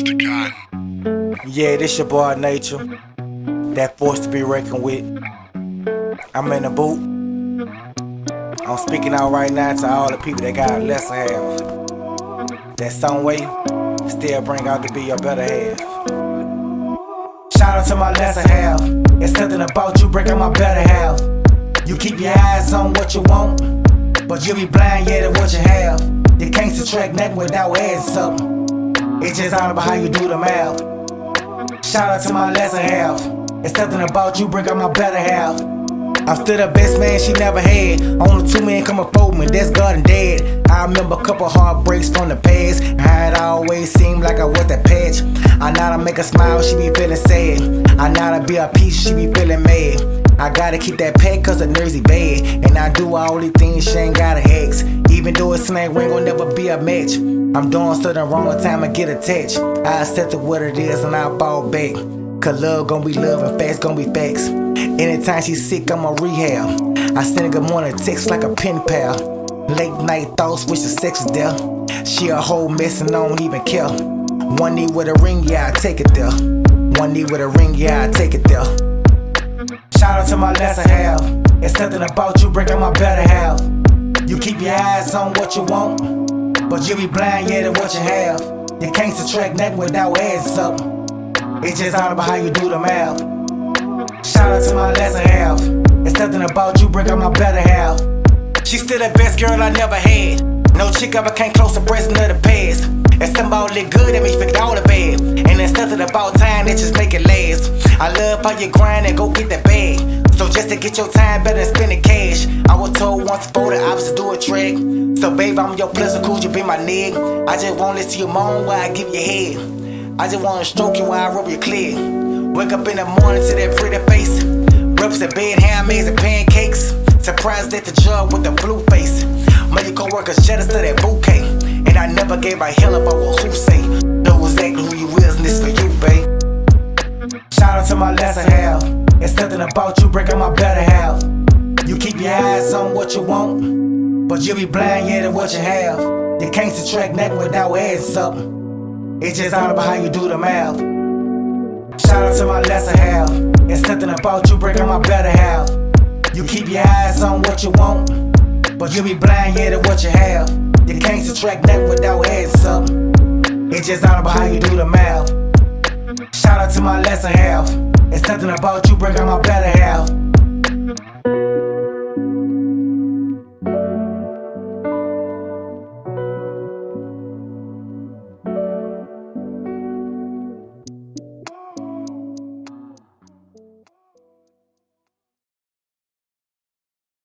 Mr. Cotton. Yeah, this your boy Nature, that force to be reckoned with. I'm in the booth. I'm speaking out right now to all the people that got less half. That some way still bring out to be your better half. Shout out to my lesser half. It's something about you breaking my better half. You keep your eyes on what you want, but you be blind yet at what you have. You can't subtract nothing without adding something. It's just all about how you do the math. Shout out to my lesser half. It's something about you breaking my better half. I'm still the best man she never had. Only two men come before me, that's God and Dad. I remember a couple heartbreaks from the past, how it always seemed like I was that patch. I know to make her smile, she be feeling sad. I know to be a piece, she be feeling mad. I gotta keep that pet cause the nervy bad. And I do all these things she ain't gotta ask. Even though it's like we ain't gon' never be a match. I'm doing something wrong with time I get attached. I accept it what it is and I fall back. Cause love gon' be love and facts gon' be facts. Anytime she's sick, I'm on rehab. I send a good morning text like a pen pal. Late night thoughts, wish the sex was there. She a whole mess and I don't even care. One knee with a ring, yeah, I take it there. One knee with a ring, yeah, I take it there. Shout out to my lesser half. It's something about you breaking my better half. You keep your eyes on what you want, but you be blind yet at what you have. You can't subtract nothing without adding something. It's just all about how you do the math. Shout out to my lesser half. It's something about you breaking my better half. She's still the best girl I never had. No chick ever came close to breasting of the past. It's something about look good that makes me forget all the bad. And there's something about time that just make it last. I love how you grind and go get that bag. So just to get your time better than spending cash. I was told once before the opposite do a track. So babe, I'm your plus, so cool, you be my nigga. I just wanna listen to you moan while I give you head. I just wanna stroke you while I rub your clear. Wake up in the morning to that pretty face. Rubs in bed, handmaids and pancakes. Surprised at the job with the blue face. My co-workers jealous of that bouquet. And I never gave a hell about what who say. Know exactly who you is and this for you, babe. Shout out to my lesser half. It's something about you breaking my better half. You keep your eyes on what you want, but you be blind yet at what you have. You can't subtract nothing without adding something. It's just all about how you do the math. Shout out to my lesser half. It's something about you breaking my better half. You keep your eyes on what you want, but you be blind yet at what you have. You can't subtract nothing without adding something. It's just all about how you do the math. Shout out to my lesser half. It's something about you breaking my better half.